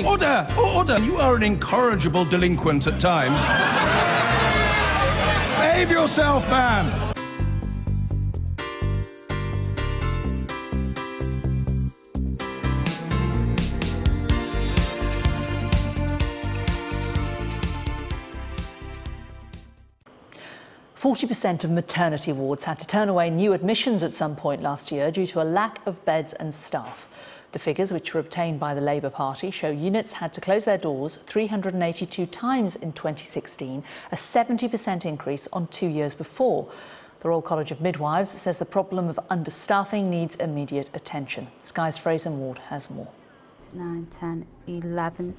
Order! Order! You are an incorrigible delinquent at times. Behave yourself, man! 40% of maternity wards had to turn away new admissions at some point last year due to a lack of beds and staff. The figures, which were obtained by the Labour Party, show units had to close their doors 382 times in 2016, a 70% increase on 2 years before. The Royal College of Midwives says the problem of understaffing needs immediate attention. Sky's Fraser Ward has more. 9, 10, 11.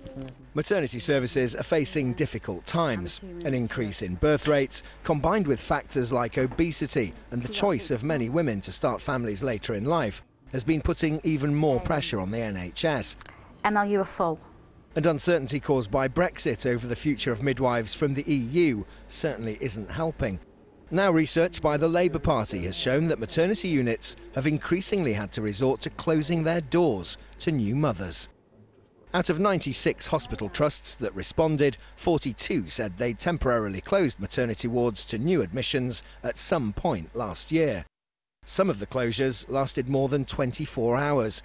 Maternity services are facing difficult times. An increase in birth rates, combined with factors like obesity and the choice of many women to start families later in life, has been putting even more pressure on the NHS. MLU are full. And uncertainty caused by Brexit over the future of midwives from the EU certainly isn't helping. Now research by the Labour Party has shown that maternity units have increasingly had to resort to closing their doors to new mothers. Out of 96 hospital trusts that responded, 42 said they'd temporarily closed maternity wards to new admissions at some point last year. Some of the closures lasted more than 24 hours.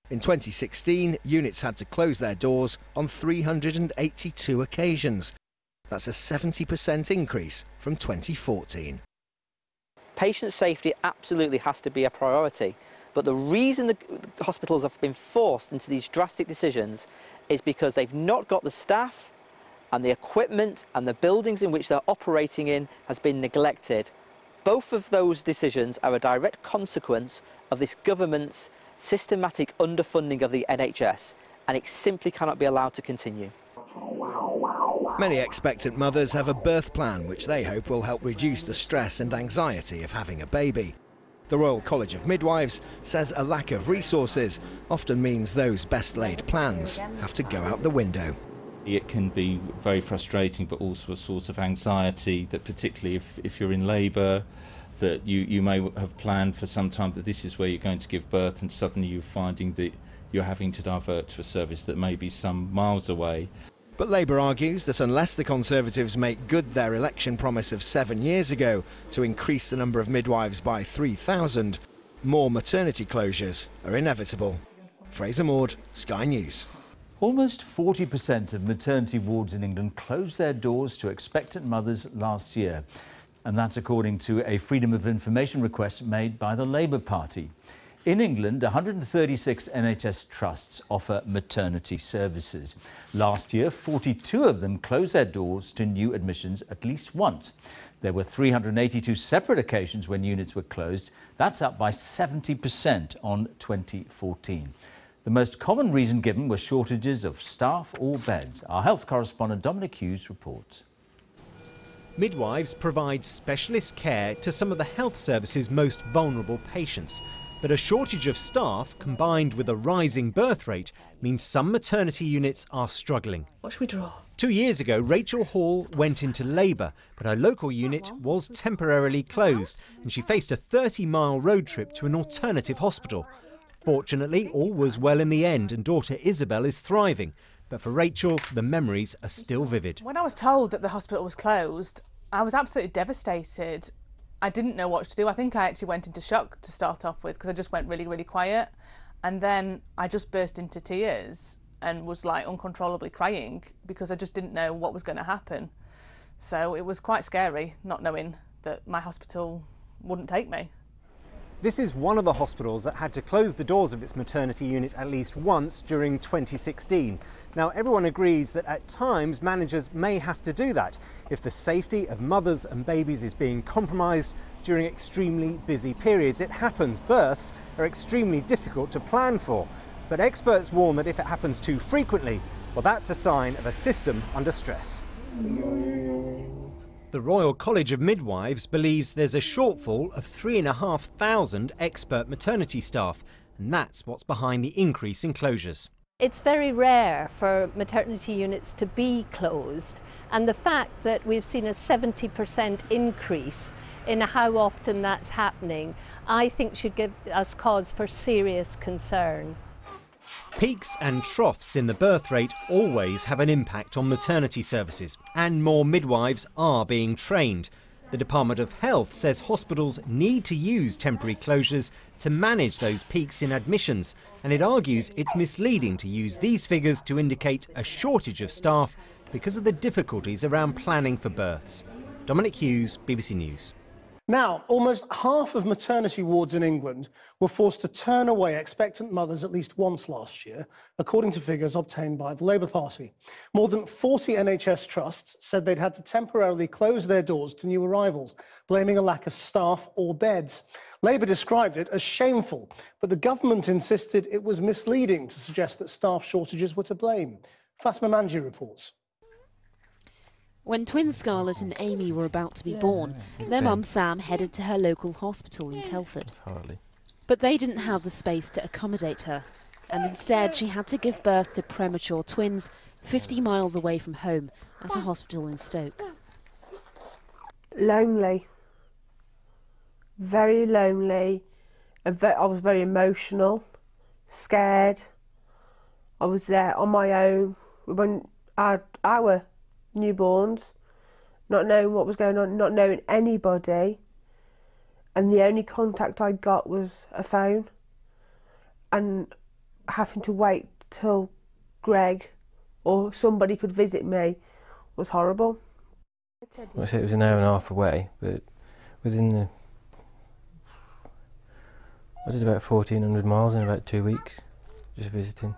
In 2016, units had to close their doors on 382 occasions. That's a 70% increase from 2014. Patient safety absolutely has to be a priority, but the reason the hospitals have been forced into these drastic decisions is because they've not got the staff, and the equipment and the buildings in which they're operating in has been neglected. Both of those decisions are a direct consequence of this government's systematic underfunding of the NHS, and it simply cannot be allowed to continue. Many expectant mothers have a birth plan which they hope will help reduce the stress and anxiety of having a baby. The Royal College of Midwives says a lack of resources often means those best laid plans have to go out the window. It can be very frustrating, but also a source of anxiety, that particularly if you're in labour, that you may have planned for some time that this is where you're going to give birth, and suddenly you're finding that you're having to divert to a service that may be some miles away. But Labour argues that unless the Conservatives make good their election promise of 7 years ago to increase the number of midwives by 3,000, more maternity closures are inevitable. Fraser Ward, Sky News. Almost 40% of maternity wards in England closed their doors to expectant mothers last year. And that's according to a Freedom of Information request made by the Labour Party. In England, 136 NHS trusts offer maternity services. Last year, 42 of them closed their doors to new admissions at least once. There were 382 separate occasions when units were closed. That's up by 70% on 2014. The most common reason given was shortages of staff or beds. Our health correspondent Dominic Hughes reports. Midwives provide specialist care to some of the health service's most vulnerable patients. But a shortage of staff, combined with a rising birth rate, means some maternity units are struggling. What should we draw? 2 years ago, Rachel Hall went into labour, but her local unit was temporarily closed, and she faced a 30-mile road trip to an alternative hospital. Fortunately, all was well in the end, and daughter Isabel is thriving. But for Rachel, the memories are still vivid. When I was told that the hospital was closed, I was absolutely devastated. I didn't know what to do. I think I actually went into shock to start off with, because I just went really, really quiet. And then I just burst into tears and was like uncontrollably crying because I just didn't know what was going to happen. So it was quite scary not knowing that my hospital wouldn't take me. This is one of the hospitals that had to close the doors of its maternity unit at least once during 2016. Now, everyone agrees that at times managers may have to do that if the safety of mothers and babies is being compromised during extremely busy periods. It happens. Births are extremely difficult to plan for. But experts warn that if it happens too frequently, well, that's a sign of a system under stress. The Royal College of Midwives believes there's a shortfall of 3,500 expert maternity staff, and that's what's behind the increase in closures. It's very rare for maternity units to be closed, and the fact that we've seen a 70% increase in how often that's happening, I think should give us cause for serious concern. Peaks and troughs in the birth rate always have an impact on maternity services, and more midwives are being trained. The Department of Health says hospitals need to use temporary closures to manage those peaks in admissions, and it argues it's misleading to use these figures to indicate a shortage of staff because of the difficulties around planning for births. Dominic Hughes, BBC News. Now, almost half of maternity wards in England were forced to turn away expectant mothers at least once last year, according to figures obtained by the Labour Party. More than 40 NHS trusts said they'd had to temporarily close their doors to new arrivals, blaming a lack of staff or beds. Labour described it as shameful, but the government insisted it was misleading to suggest that staff shortages were to blame. Fatma Manji reports. When twins Scarlett and Amy were about to be born, their mum Sam headed to her local hospital in Telford. But they didn't have the space to accommodate her, and instead she had to give birth to premature twins 50 miles away from home at a hospital in Stoke. Lonely. Very lonely. I was very emotional, scared. I was there on my own when our newborns, not knowing what was going on, not knowing anybody, and the only contact I got was a phone, and having to wait till Greg or somebody could visit me was horrible. Well, I said it was an hour and a half away, but within I did about 1,400 miles in about 2 weeks, just visiting.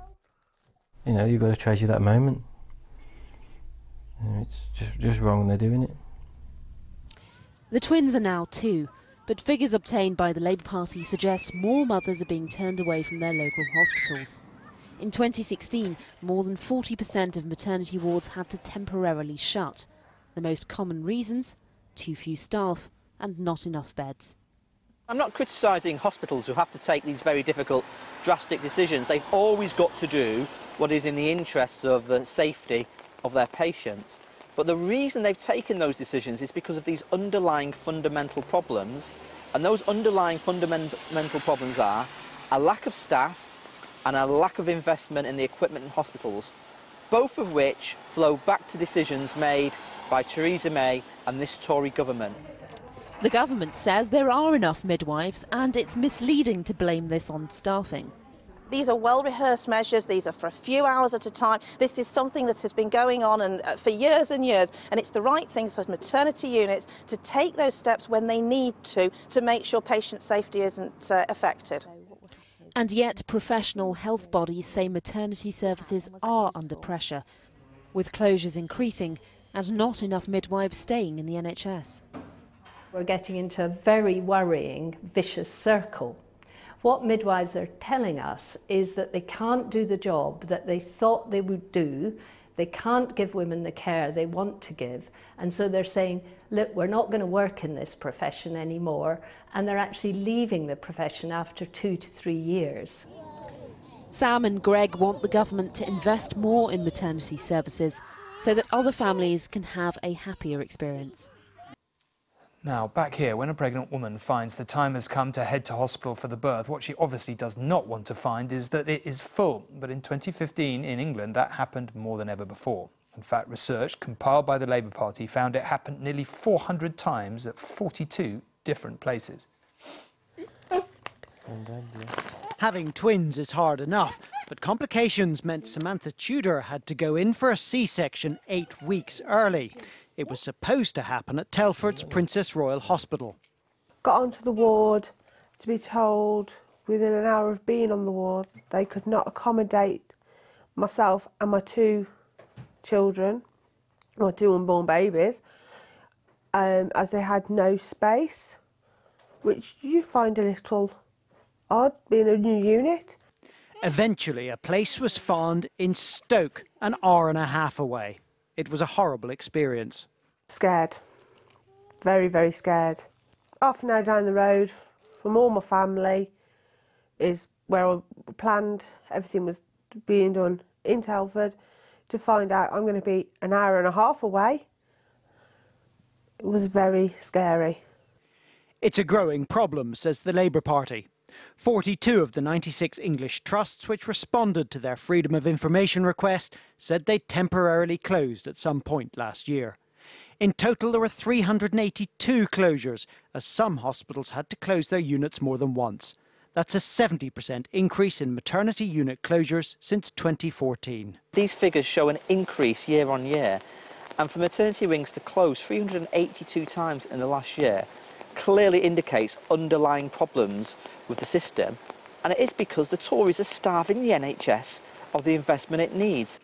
You know, you've got to treasure that moment. It's just wrong they're doing it. The twins are now 2, but figures obtained by the Labour Party suggest more mothers are being turned away from their local hospitals. In 2016, more than 40% of maternity wards had to temporarily shut. The most common reasons: too few staff and not enough beds. I'm not criticising hospitals who have to take these very difficult, drastic decisions. They've always got to do what is in the interests of the safety of their patients. But the reason they've taken those decisions is because of these underlying fundamental problems, and those underlying fundamental problems are a lack of staff and a lack of investment in the equipment in hospitals, both of which flow back to decisions made by Theresa May and this Tory government. The government says there are enough midwives, and it's misleading to blame this on staffing. These are well-rehearsed measures. These are for a few hours at a time. This is something that has been going on for years and years, and it's the right thing for maternity units to take those steps when they need to make sure patient safety isn't affected. And yet professional health bodies say maternity services are under pressure, with closures increasing and not enough midwives staying in the NHS. We're getting into a very worrying, vicious circle. What midwives are telling us is that they can't do the job that they thought they would do. They can't give women the care they want to give. And so they're saying, look, we're not going to work in this profession anymore. And they're actually leaving the profession after 2 to 3 years. Sam and Greg want the government to invest more in maternity services so that other families can have a happier experience. Now, back here, when a pregnant woman finds the time has come to head to hospital for the birth, what she obviously does not want to find is that it is full. But in 2015 in England, that happened more than ever before. In fact, research compiled by the Labour Party found it happened nearly 400 times at 42 different places. Having twins is hard enough, but complications meant Samantha Tudor had to go in for a C-section 8 weeks early. It was supposed to happen at Telford's Princess Royal Hospital. Got onto the ward to be told within an hour of being on the ward they could not accommodate myself and my 2 children, my 2 unborn babies, as they had no space, which you find a little odd being a new unit. Eventually a place was found in Stoke, an hour and a half away. It was a horrible experience. Scared. Very, very scared. Half an hour down the road from all my family is where I planned everything was being done in Telford, to find out I'm going to be an hour and a half away. It was very scary. It's a growing problem, says the Labour Party. 42 of the 96 English trusts which responded to their Freedom of Information request said they temporarily closed at some point last year. In total, there were 382 closures, as some hospitals had to close their units more than once. That's a 70% increase in maternity unit closures since 2014. These figures show an increase year on year, and for maternity wings to close 382 times in the last year clearly indicates underlying problems with the system, and it is because the Tories are starving the NHS of the investment it needs.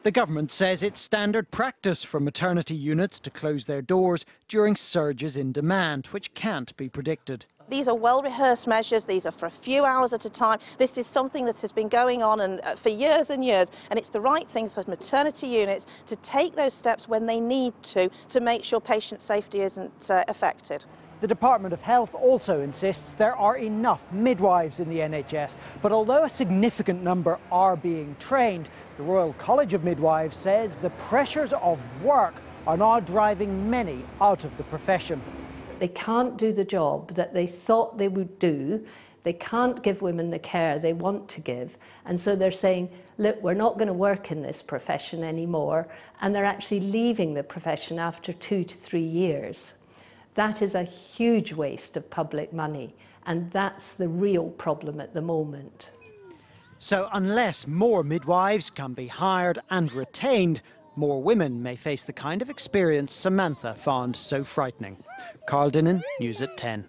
The government says it's standard practice for maternity units to close their doors during surges in demand, which can't be predicted. These are well-rehearsed measures. These are for a few hours at a time. This is something that has been going on for years and years, and it's the right thing for maternity units to take those steps when they need to make sure patient safety isn't affected. The Department of Health also insists there are enough midwives in the NHS, but although a significant number are being trained, the Royal College of Midwives says the pressures of work are now driving many out of the profession. They can't do the job that they thought they would do. They can't give women the care they want to give. And so they're saying, look, we're not going to work in this profession anymore. And they're actually leaving the profession after 2 to 3 years. That is a huge waste of public money. And that's the real problem at the moment. So unless more midwives can be hired and retained, more women may face the kind of experience Samantha found so frightening. Carl Dinnan, News at 10.